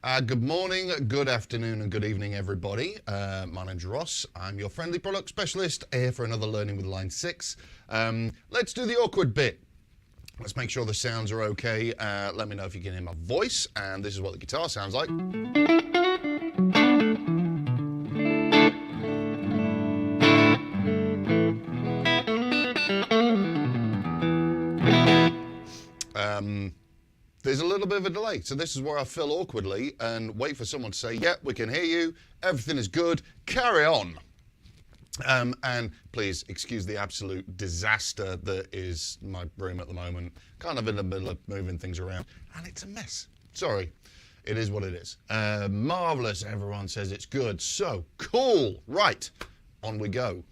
Good morning, good afternoon, and good evening, everybody. My name's Ross. I'm your friendly product specialist here for another Learning with Line 6. Let's do the awkward bit. Let's make sure the sounds are okay. Let me know if you can hear my voice, and this is what the guitar sounds like. There's a little bit of a delay, so this is where I fill awkwardly and wait for someone to say, "Yep, we can hear you, everything is good, carry on." And please excuse the absolute disaster that is my room at the moment. Kind of in the middle of moving things around, and it's a mess. Sorry, it is what it is. Marvelous, everyone says it's good. So, cool, right, on we go.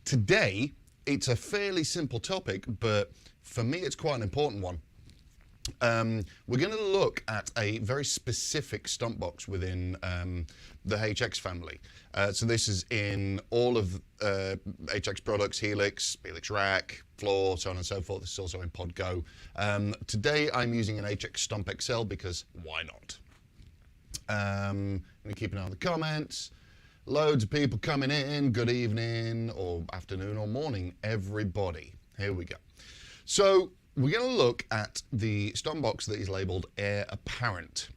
Today, it's a fairly simple topic, but for me it's quite an important one. We're going to look at a very specific stump box within the HX family. So this is in all of HX products, Helix, Helix Rack, Floor, so on and so forth. This is also in Podgo. Today I'm using an HX Stump XL because why not? Let me keep an eye on the comments. Loads of people coming in. Good evening or afternoon or morning, everybody. Here we go. So we're going to look at the stump box that is labeled Heir Apparent.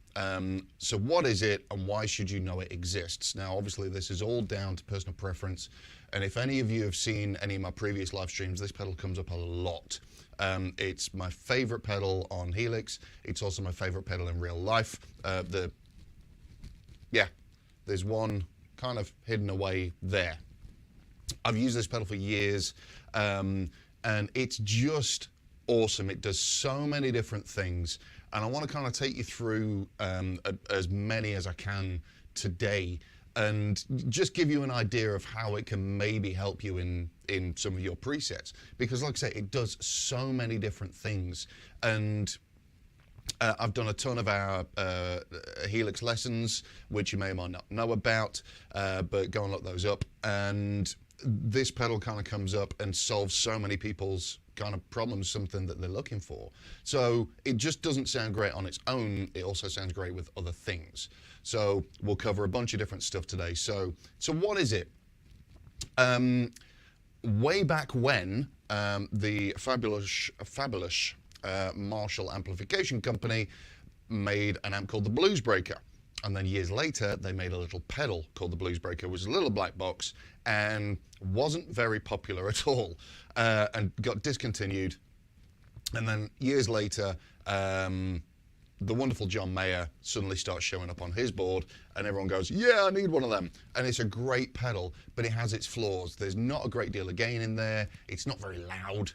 So what is it and why should you know it exists? Now, obviously, this is all down to personal preference. And if any of you have seen any of my previous live streams, this pedal comes up a lot. It's my favorite pedal on Helix. It's also my favorite pedal in real life. There's one kind of hidden away there. I've used this pedal for years, and it's just awesome. It does so many different things, and I want to kind of take you through as many as I can today and just give you an idea of how it can maybe help you in some of your presets, because like I say, it does so many different things. And I've done a ton of our Helix lessons, which you may or may not know about, but go and look those up. And this pedal kind of comes up and solves so many people's kind of problems, something that they're looking for. So it just doesn't sound great on its own. It also sounds great with other things. So we'll cover a bunch of different stuff today. So what is it? Way back when, the fabulous Marshall amplification company made an amp called the Blues Breaker. And then years later, they made a little pedal called the Blues Breaker, which was a little black box and wasn't very popular at all, and got discontinued. And then years later, the wonderful John Mayer suddenly starts showing up on his board, and everyone goes, "Yeah, I need one of them." And it's a great pedal, but it has its flaws. There's not a great deal of gain in there. It's not very loud.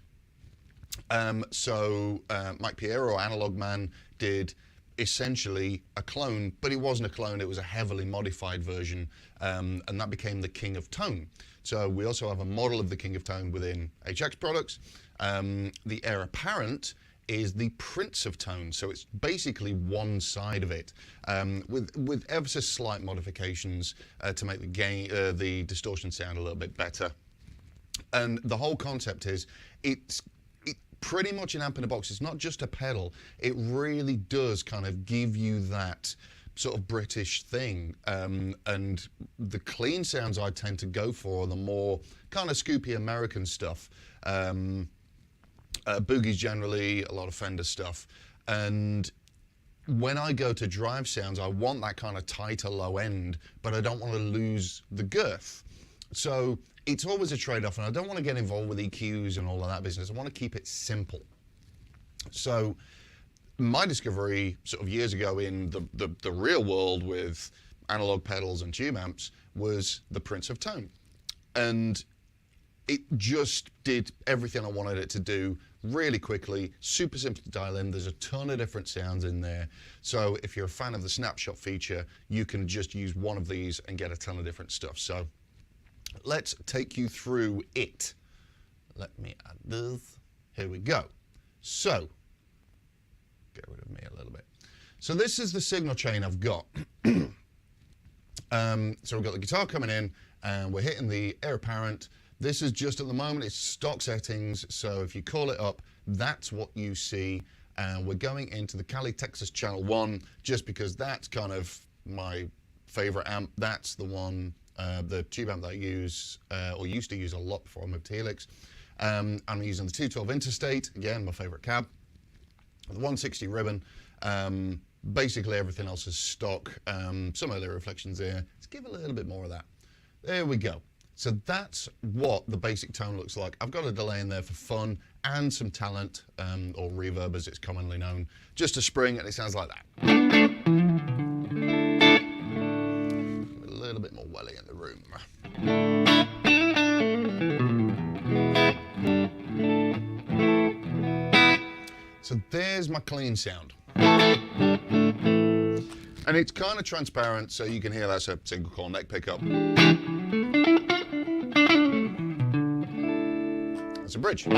So Mike Piero, Analog Man, did essentially a clone, but it wasn't a clone, it was a heavily modified version, and that became the King of Tone. So we also have a model of the King of Tone within HX products. The Heir Apparent is the Prince of Tone, so it's basically one side of it, with ever so slight modifications to make the gain, the distortion sound a little bit better. And the whole concept is, it's pretty much an amp in a box. It's not just a pedal. It really does kind of give you that sort of British thing. And the clean sounds I tend to go for are the more kind of scoopy American stuff. Boogies generally, a lot of Fender stuff. And when I go to drive sounds, I want that kind of tighter low end, but I don't want to lose the girth. So it's always a trade-off, and I don't want to get involved with EQs and all of that business. I want to keep it simple. So my discovery sort of years ago in the real world with analog pedals and tube amps was the Prince of Tone. And it just did everything I wanted it to do really quickly, super simple to dial in. There's a ton of different sounds in there. So if you're a fan of the snapshot feature, you can just use one of these and get a ton of different stuff. So let's take you through it. Let me add this. Here we go. So, get rid of me a little bit. So this is the signal chain I've got. So we've got the guitar coming in, and we're hitting the Heir Apparent. This is just at the moment, it's stock settings. So if you call it up, that's what you see. And we're going into the Cali, Texas channel 1, just because that's kind of my favorite amp. That's the one, the tube amp that I use, or used to use a lot before I moved to Helix. I'm using the 212 Interstate, again, my favorite cab. The 160 ribbon. Basically everything else is stock. Some earlier reflections there. Let's give a little bit more of that. There we go. So that's what the basic tone looks like. I've got a delay in there for fun and some talent, or reverb as it's commonly known. Just a spring and it sounds like that. A little bit more welly in the room. So there's my clean sound. And it's kind of transparent, so you can hear that's a single coil neck pickup. That's a bridge. So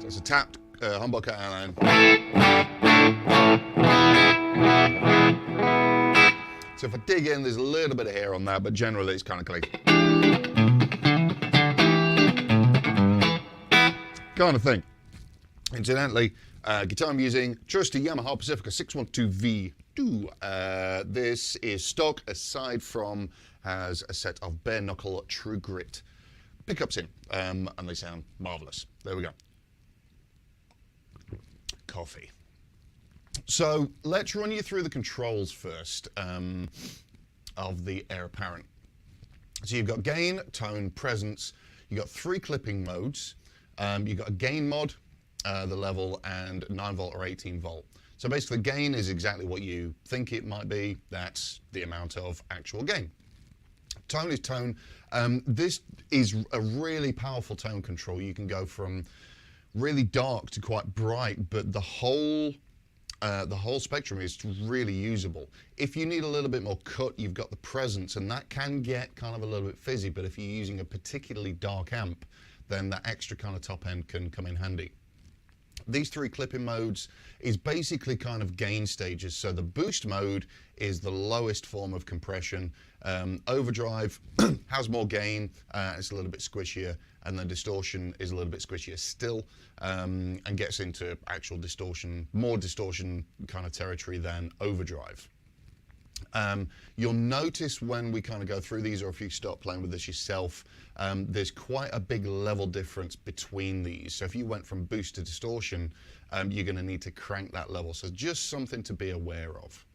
it's a tapped humbucker and so if I dig in, there's a little bit of hair on that, but generally it's kind of clean. Kind of thing. Incidentally, guitar I'm using, trusty Yamaha Pacifica 612V2. This is stock, aside from has a set of bare knuckle True Grit pickups in, and they sound marvelous. There we go. Coffee. So let's run you through the controls first of the Heir Apparent. So you've got gain, tone, presence. You've got 3 clipping modes. You've got a gain mod, the level, and 9 volt or 18 volt. So basically gain is exactly what you think it might be. That's the amount of actual gain. Tone is tone. This is a really powerful tone control. You can go from really dark to quite bright, but the whole spectrum is really usable. If you need a little bit more cut, you've got the presence, and that can get kind of a little bit fizzy, but if you're using a particularly dark amp, then that extra kind of top end can come in handy. These 3 clipping modes is basically kind of gain stages. So the boost mode is the lowest form of compression. Overdrive has more gain, it's a little bit squishier, and then distortion is a little bit squishier still, and gets into actual distortion, more distortion kind of territory than overdrive. You'll notice when we kind of go through these, or if you start playing with this yourself, there's quite a big level difference between these. So if you went from boost to distortion, you're going to need to crank that level. So just something to be aware of.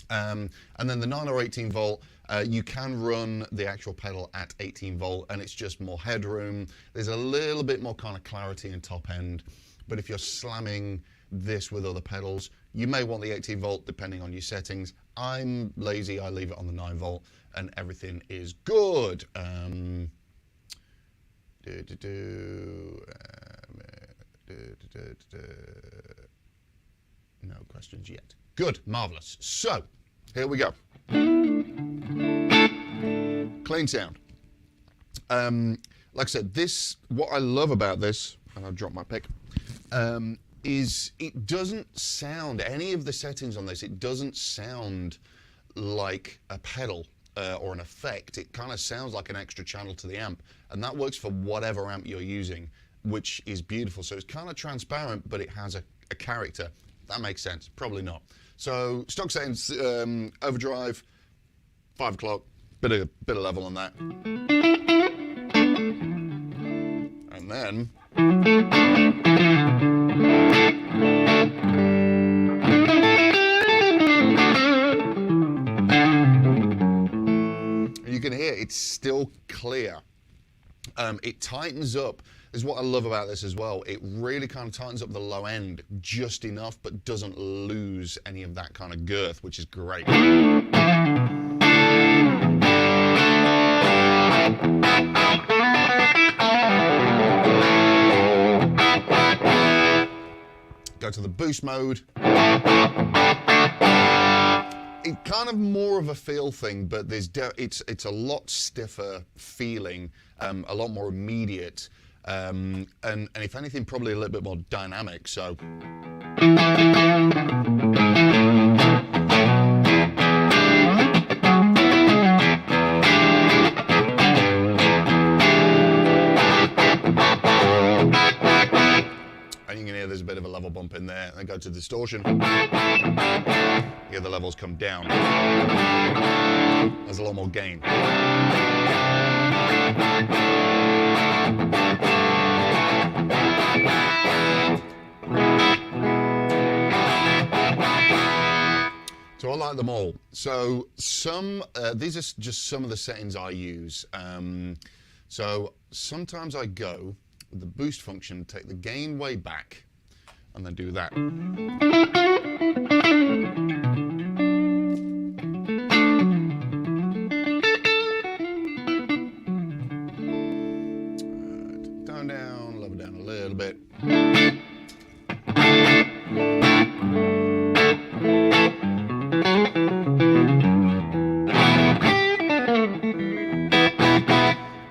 And then the 9 or 18 volt, you can run the actual pedal at 18 volt, and it's just more headroom. There's a little bit more kind of clarity in top end, but if you're slamming this with other pedals, you may want the 18 volt depending on your settings. I'm lazy, I leave it on the 9 volt and everything is good. No questions yet. Good, marvelous. So here we go. Clean sound. Like I said, what I love about this, and I'll drop my pick, is it doesn't sound, any of the settings on this, it doesn't sound like a pedal or an effect. It kind of sounds like an extra channel to the amp, and that works for whatever amp you're using, which is beautiful. So it's kind of transparent, but it has a character. That makes sense. Probably not. So stock settings, overdrive, 5 o'clock, bit of level on that. And then you can hear it's still clear. It tightens up. This is what I love about this as well. It really kind of tightens up the low end just enough, but doesn't lose any of that kind of girth, which is great. Go to the boost mode. It's kind of more of a feel thing, but it's a lot stiffer feeling, a lot more immediate, and if anything, probably a little bit more dynamic. So. And you can hear there's a bit of a level level bump in there, and then go to distortion. Here the levels come down. There's a lot more gain. So I like them all. So these are just some of the settings I use. So sometimes I go with the boost function, take the gain way back, and then do that. Tone down, level down a little bit.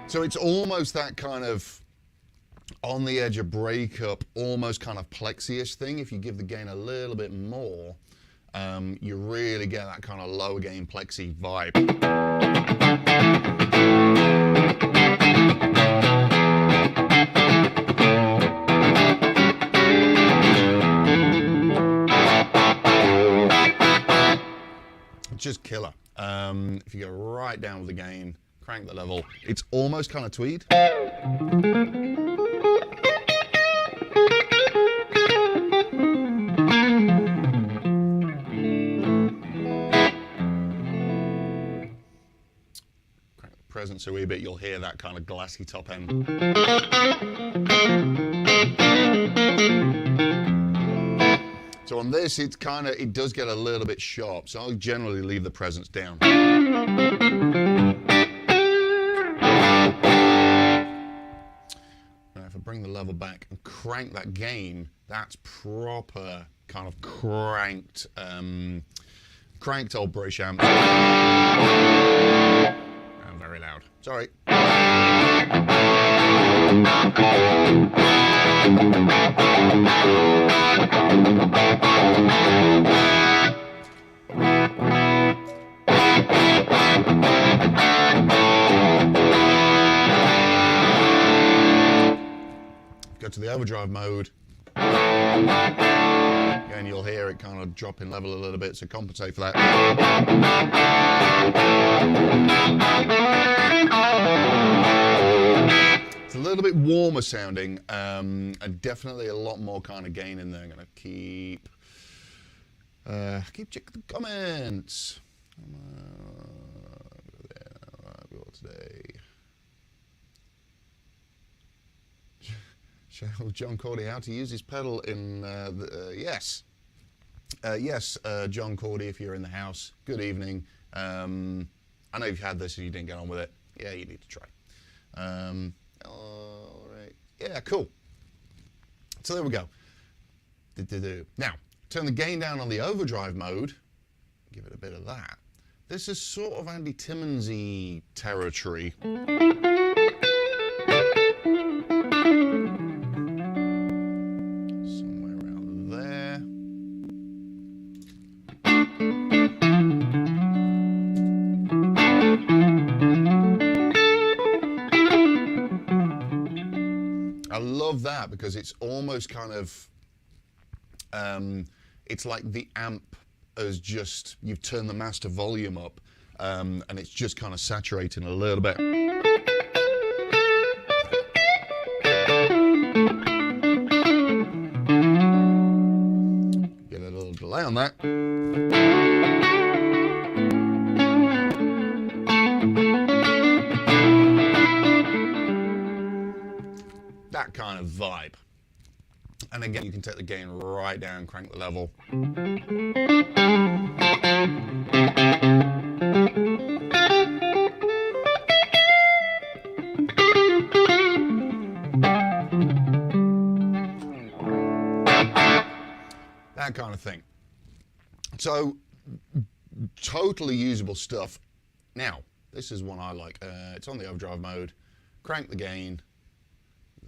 So it's almost that kind of on the edge of breakup, almost kind of plexi-ish thing. If you give the gain a little bit more, you really get that kind of lower gain plexi vibe. Just killer. If you go right down with the gain, crank the level, it's almost kind of tweed. Crank the presence a wee bit, you'll hear that kind of glassy top end. So on this, it does get a little bit sharp. So I'll generally leave the presence down. Now if I bring the level back and crank that gain, that's proper kind of cranked old British amp. And very loud. Sorry. Go to the overdrive mode. Again, you'll hear it kind of drop in level a little bit to compensate for that. It's a little bit warmer sounding, and definitely a lot more kind of gain in there. I'm gonna keep checking the comments. Today. Show John Cordy how to use his pedal in yes. Yes, John Cordy, if you're in the house, good evening. I know you've had this and you didn't get on with it. Yeah, you need to try. All right. Yeah, cool. So there we go. Now, turn the gain down on the overdrive mode. Give it a bit of that. This is sort of Andy Timmons-y territory. Somewhere around there. I love that because it's almost kind of, it's like the amp as just, you've turned the master volume up, and it's just kind of saturating a little bit. Get a little delay on that. That kind of vibe. And again, you can take the gain right down, crank the level. That kind of thing. So, totally usable stuff. Now, this is one I like. It's on the overdrive mode. Crank the gain.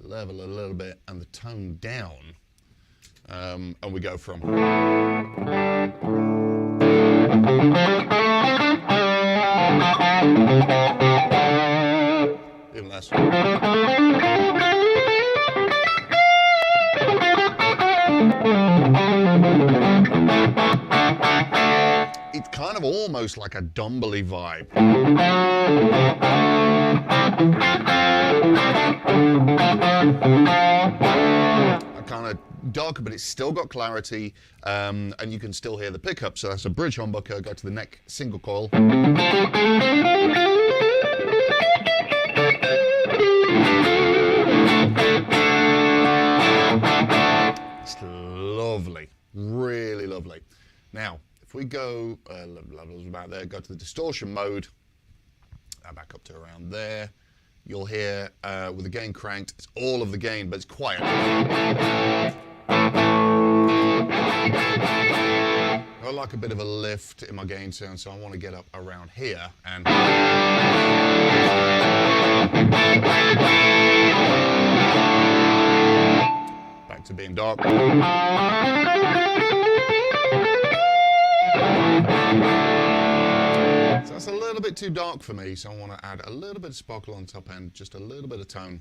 Level a little bit and the tone down, and we go from even less. it's kind of almost like a dumbly vibe. Kind of darker, but it's still got clarity, and you can still hear the pickup. So that's a bridge humbucker. Go to the neck single coil. It's lovely, really lovely. Now, if we go levels about there, go to the distortion mode, back up to around there. You'll hear with the gain cranked, it's all of the gain, but it's quiet. I like a bit of a lift in my gain sound, so I want to get up around here and back to being dark. So that's a little bit too dark for me, so I want to add a little bit of sparkle on the top end, just a little bit of tone.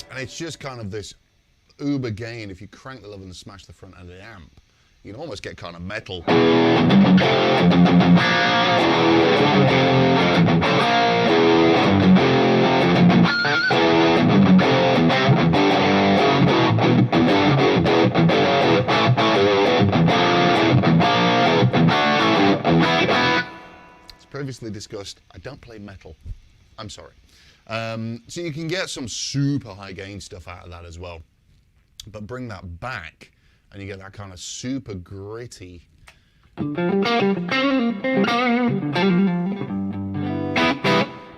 And it's just kind of this uber gain. If you crank the lever and smash the front end of the amp, you can almost get kind of metal. As previously discussed, I don't play metal. I'm sorry. So you can get some super high gain stuff out of that as well. But bring that back and you get that kind of super gritty.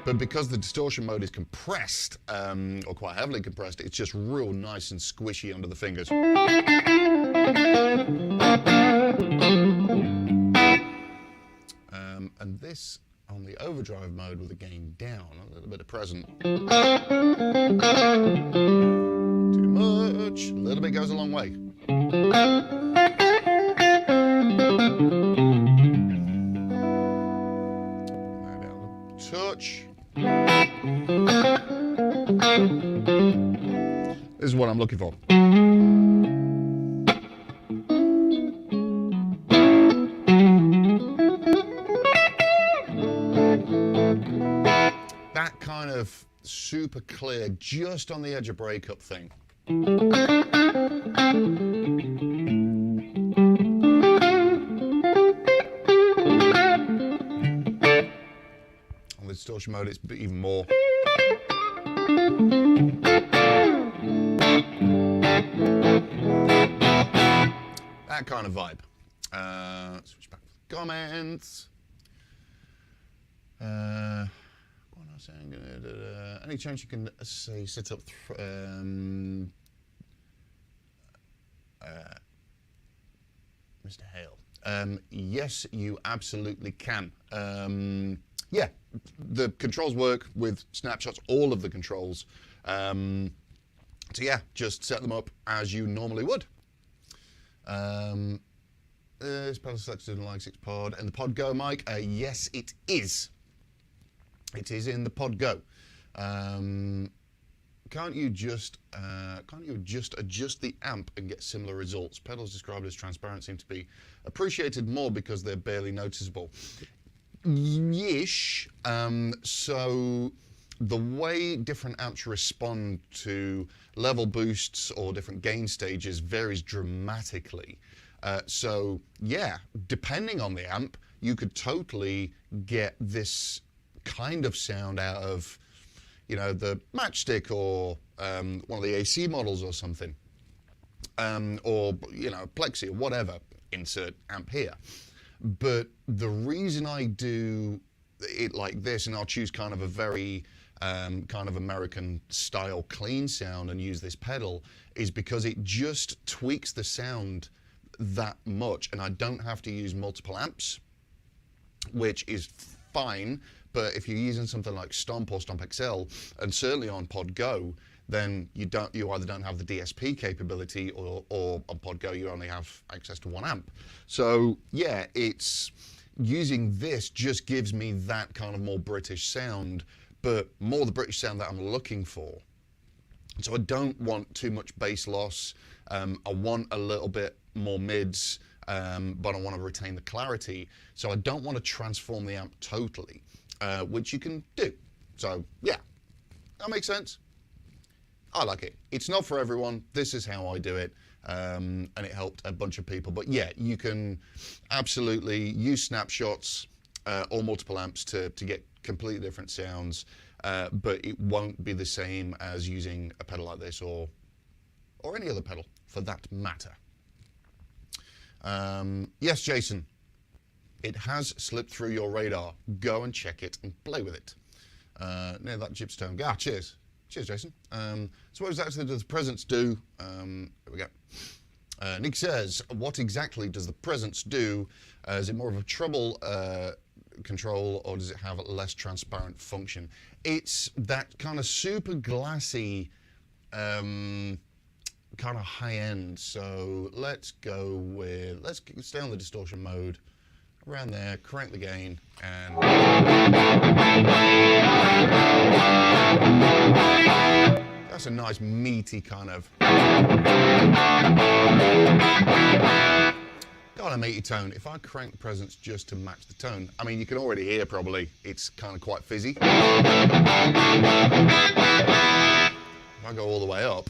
But because the distortion mode is compressed, or quite heavily compressed, it's just real nice and squishy under the fingers. And this on the overdrive mode with the gain down, a little bit of present. Too much, a little bit goes a long way. Now down a touch. This is what I'm looking for. That kind of super clear, just on the edge of breakup thing. On the distortion mode, it's even more. That kind of vibe. Switch back to the comments. Any chance you can say set up Mr. Hale? Yes, you absolutely can. Yeah, the controls work with snapshots, all of the controls. So yeah, just set them up as you normally would. Is pedal selected in Line 6 pod and the Pod Go mic? Yes, it is. It is in the Pod Go. Can't you just adjust the amp and get similar results? Pedals described as transparent seem to be appreciated more because they're barely noticeable. Yeesh. So the way different amps respond to level boosts or different gain stages varies dramatically. So yeah, depending on the amp, you could totally get this kind of sound out of, you know, the Matchstick or one of the AC models or something, or, you know, Plexi or whatever, insert amp here. But the reason I do it like this, and I'll choose kind of a very kind of American style clean sound and use this pedal, is because it just tweaks the sound that much, and I don't have to use multiple amps, which is fine. But if you're using something like Stomp or Stomp XL, and certainly on Pod Go, then you either don't have the DSP capability, or on Pod Go you only have access to one amp. So yeah, using this just gives me that kind of more British sound, but more the British sound that I'm looking for. So I don't want too much bass loss. I want a little bit more mids, but I want to retain the clarity. So I don't want to transform the amp totally, which you can do. So yeah, that makes sense. I like it. It's not for everyone. This is how I do it. And it helped a bunch of people. But yeah, you can absolutely use snapshots or multiple amps to get completely different sounds, but it won't be the same as using a pedal like this or any other pedal for that matter. Yes, Jason, it has slipped through your radar. Go and check it and play with it. Near that gypstone. Ah, cheers. Cheers, Jason. So what exactly does the presence do? There we go. Nick says, what exactly does the presence do? Is it more of a treble control, or does it have a less transparent function? It's that kind of super glassy, kind of high end. So let's stay on the distortion mode. Around there, crank the gain, and that's a nice meaty kind of got a meaty tone. If I crank the presence just to match the tone, I mean, you can already hear probably it's kind of quite fizzy. If I go all the way up,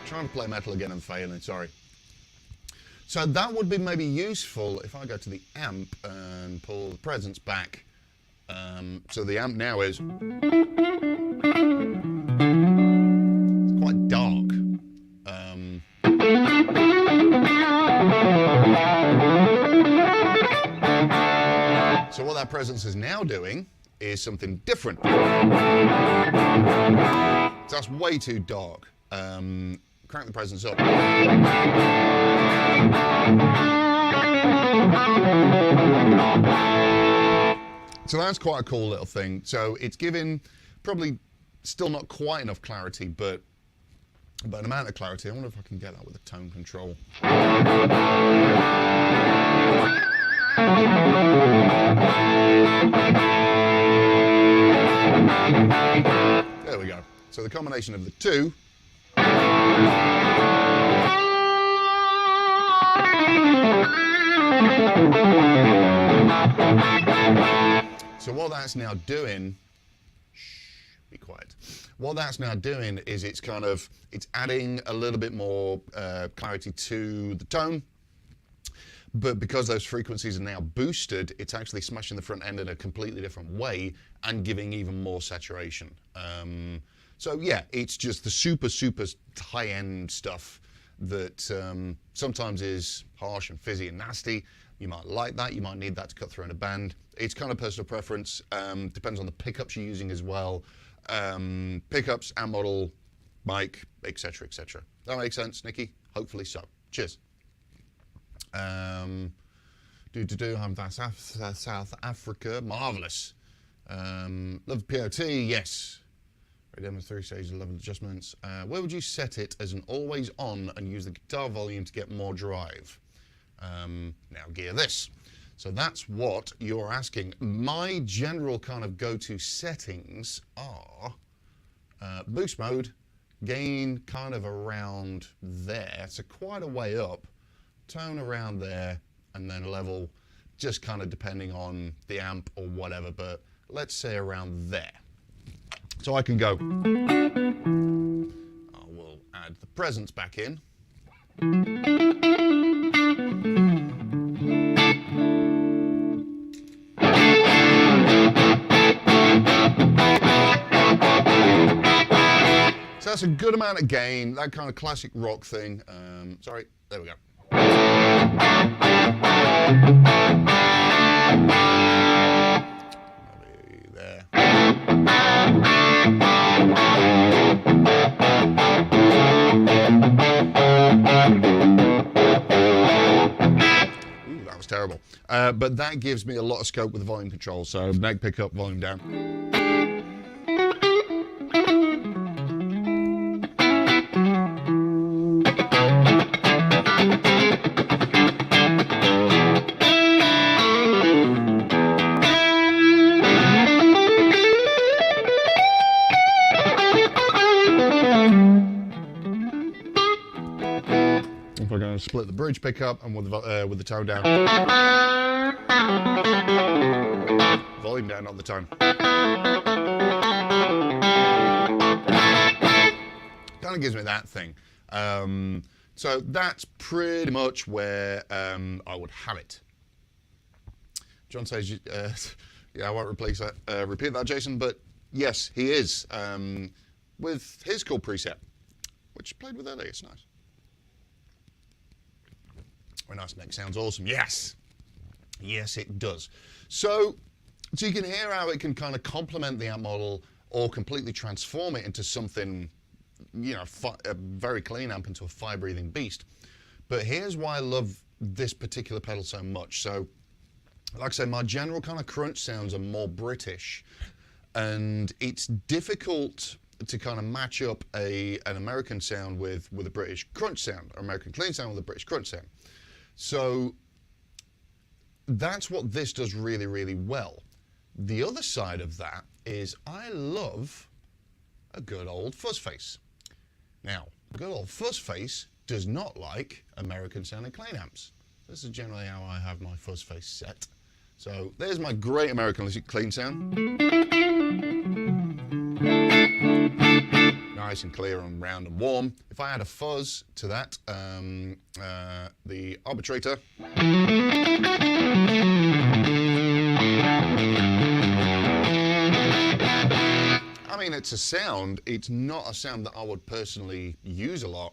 trying to play metal again and failing, sorry. So that would be maybe useful if I go to the amp and pull the presence back. So the amp now is it's quite dark. So what that presence is now doing is something different. So that's way too dark. Crank the presence up. So that's quite a cool little thing. So it's giving probably still not quite enough clarity, but an amount of clarity. I wonder if I can get that with a tone control. There we go. So the combination of the two. So what that's now doing, be quiet. What that's now doing is it's adding a little bit more clarity to the tone. But because those frequencies are now boosted, it's actually smashing the front end in a completely different way and giving even more saturation. So yeah, it's just the super high-end stuff that sometimes is harsh and fizzy and nasty. You might like that, you might need that to cut through in a band. It's kind of personal preference, depends on the pickups you're using as well. Pickups, amp model, mic, etc, etc. That makes sense, Nikki? Hopefully so. Cheers. I'm South Africa, marvellous. Love POT, yes. Demo 3 stages, 11 adjustments. Where would you set it as an always on and use the guitar volume to get more drive? Now gear this. So that's what you're asking. My general kind of go-to settings are boost mode, gain kind of around there, so quite a way up, tone around there, and then level just kind of depending on the amp or whatever, but let's say around there. So I can go, I will add the presence back in. So that's a good amount of gain, that kind of classic rock thing. Sorry, there we go. Maybe there. Ooh, that was terrible. But that gives me a lot of scope with the volume control. So neck pickup, volume down. If we're going to split the bridge pickup and with the tone down. Volume down, not the tone. Kind of gives me that thing. So that's pretty much where I would have it. John says, yeah, I won't repeat that, Jason, but yes, he is with his cool preset, which played with earlier. It's nice. Very nice neck, sounds awesome. Yes, yes, it does. So you can hear how it can kind of complement the amp model or completely transform it into something, you know, a very clean amp into a fire-breathing beast. But here's why I love this particular pedal so much. So, like I say, my general kind of crunch sounds are more British, and it's difficult to kind of match up an American sound with a British crunch sound, or American clean sound with a British crunch sound. So that's what this does really, really well. The other side of that is I love a good old fuzz face. Now, good old fuzz face does not like American sounding clean amps. This is generally how I have my fuzz face set. So there's my great American clean sound. Nice and clear and round and warm. If I add a fuzz to that, the arbitrator. I mean, it's a sound. It's not a sound that I would personally use a lot,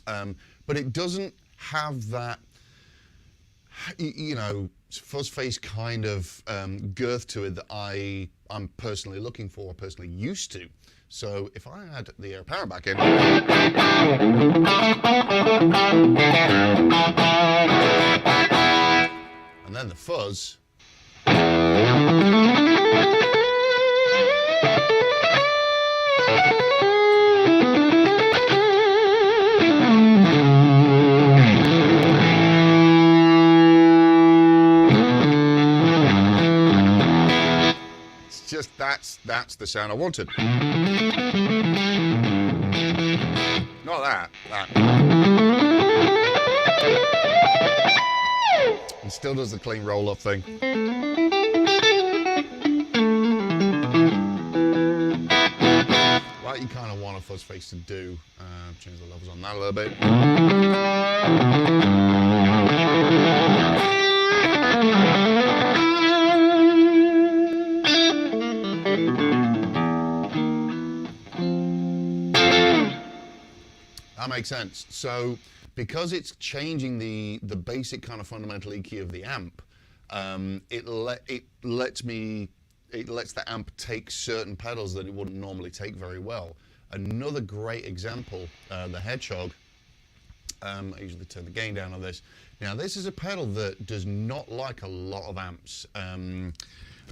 but it doesn't have that, you know, fuzz face kind of girth to it that I'm personally looking for, personally used to. So if I add the Heir Apparent back in, and then the fuzz, it's just that's the sound I wanted. Not that. And still does the clean roll-up thing. Like you kind of want a fuzz face to do. Change the levels on that a little bit. That makes sense. So because it's changing the basic kind of fundamental EQ of the amp, it lets the amp take certain pedals that it wouldn't normally take very well. Another great example, the Hedgehog. I usually turn the gain down on this. Now this is a pedal that does not like a lot of amps.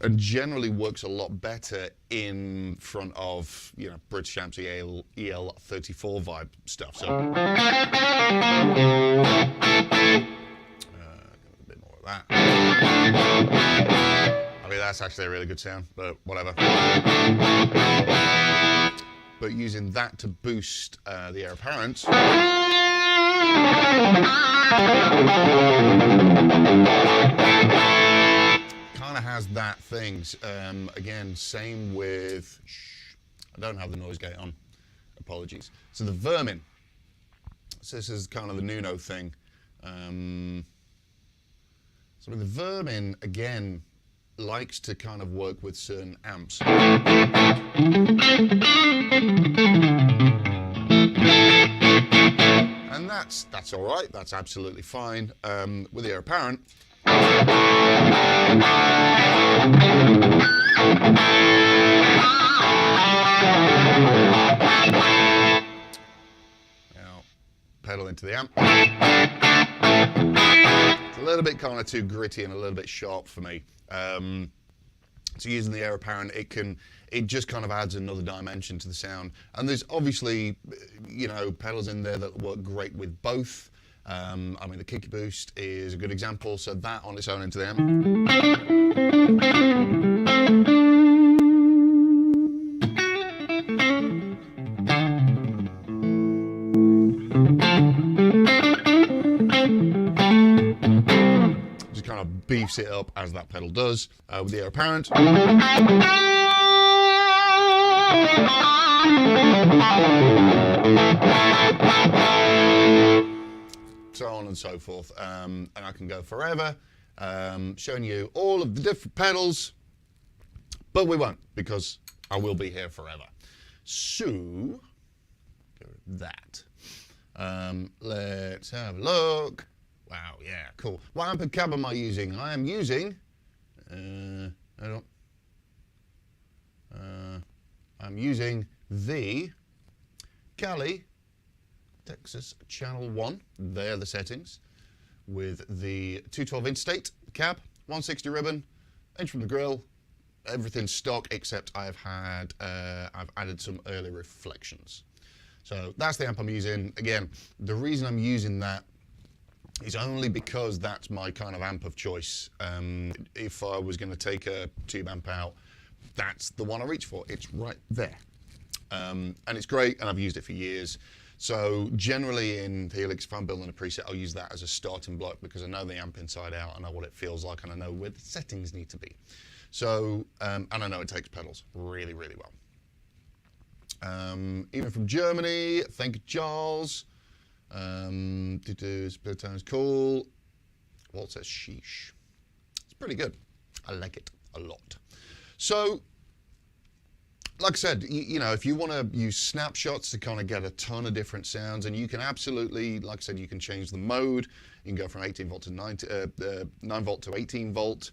And generally works a lot better in front of, you know, British amps, EL34 vibe stuff. So a bit more of that. I mean, that's actually a really good sound, but whatever. But using that to boost the Heir Apparent. Kind of has that thing. Again, same with, I don't have the noise gate on, apologies. So the Vermin, so this is kind of the Nuno thing. So the Vermin, again, likes to kind of work with certain amps. And that's all right, that's absolutely fine. With the Heir Apparent, now pedal into the amp. It's a little bit kind of too gritty and a little bit sharp for me. So using the Heir Apparent, it just kind of adds another dimension to the sound. And there's obviously, you know, pedals in there that work great with both. I mean, the kicky boost is a good example. So that on its own into the amp. Kind of beefs it up as that pedal does with the Heir Apparent. So on and so forth. And I can go forever showing you all of the different pedals, but we won't, because I will be here forever. So, go with that. Let's have a look. Wow, yeah, cool. What amp and cab am I using? I am using, I'm using the Cali Texas Channel 1. They're the settings. With the 212 inch state, cab, 160 ribbon, inch from the grill, everything's stock except I've added some early reflections. So that's the amp I'm using. Again, the reason I'm using that is only because that's my kind of amp of choice. If I was going to take a tube amp out, that's the one I reach for. It's right there. And it's great, and I've used it for years. So generally in Helix, if I'm building a preset, I'll use that as a starting block because I know the amp inside out, I know what it feels like, and I know where the settings need to be. So, and I know it takes pedals really, really well. Even from Germany, thank you, Charles. Split tones, cool. Walt says sheesh. It's pretty good. I like it a lot. So, like I said, you know, if you want to use snapshots to kind of get a ton of different sounds, and you can absolutely, like I said, you can change the mode. You can go from 18 volt to 9 volt to 18 volt,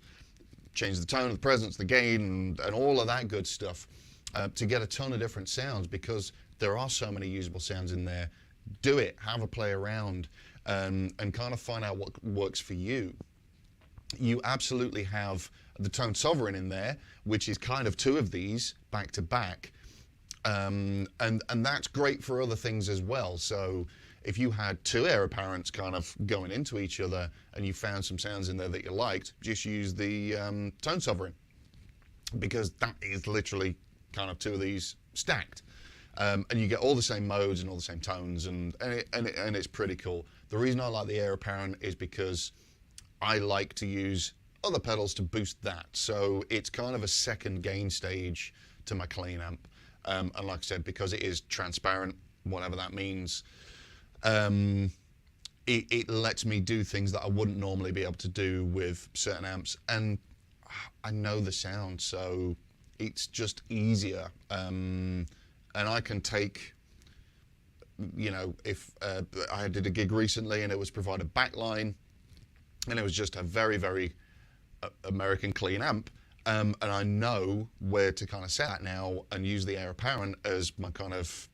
change the tone, the presence, the gain, and all of that good stuff to get a ton of different sounds, because there are so many usable sounds in there. Do it, have a play around, and kind of find out what works for you. You absolutely have the Tone Sovereign in there, which is kind of two of these back to back, and that's great for other things as well. So if you had two Heir Apparents kind of going into each other and you found some sounds in there that you liked, just use the Tone Sovereign, because that is literally kind of two of these stacked. And you get all the same modes and all the same tones, and it's pretty cool. The reason I like the Heir Apparent is because I like to use other pedals to boost that. So it's kind of a second gain stage to my clean amp. And like I said, because it is transparent, whatever that means, it lets me do things that I wouldn't normally be able to do with certain amps. And I know the sound, so it's just easier. And I can take, you know, if I did a gig recently and it was provided backline, and it was just a very, very American clean amp, and I know where to kind of set that now and use the Heir Apparent as my kind of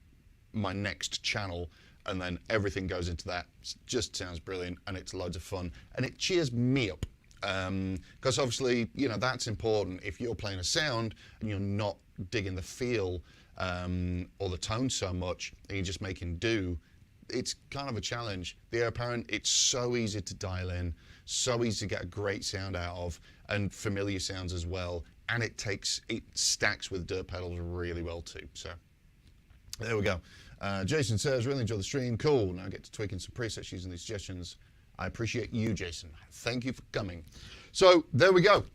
my next channel, and then everything goes into that. It just sounds brilliant, and it's loads of fun, and it cheers me up. Because obviously, you know, that's important. If you're playing a sound and you're not digging the feel or the tone so much, and you're just making do, it's kind of a challenge. The Heir Apparent, it's so easy to dial in, so easy to get a great sound out of, and familiar sounds as well. And it stacks with dirt pedals really well too. So there we go. Jason says, really enjoy the stream. Cool. Now I get to tweaking some presets using these suggestions. I appreciate you, Jason. Thank you for coming. So there we go.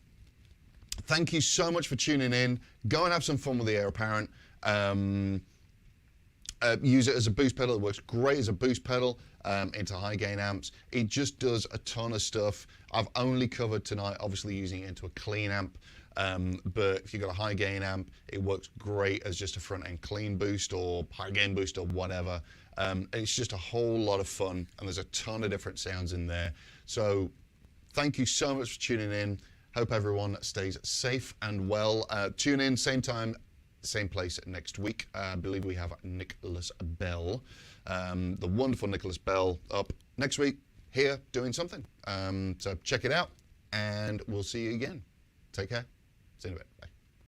Thank you so much for tuning in. Go and have some fun with the Heir Apparent. Use it as a boost pedal. It works great as a boost pedal into high gain amps. It just does a ton of stuff. I've only covered tonight, obviously, using it into a clean amp. But if you've got a high gain amp, it works great as just a front end clean boost or high gain boost or whatever. It's just a whole lot of fun, and there's a ton of different sounds in there. So thank you so much for tuning in. Hope everyone stays safe and well. Tune in, same time, same place next week. I believe we have Nicholas Bell, the wonderful Nicholas Bell, up next week. here doing something. So check it out, and we'll see you again. Take care. See you in a bit. Bye.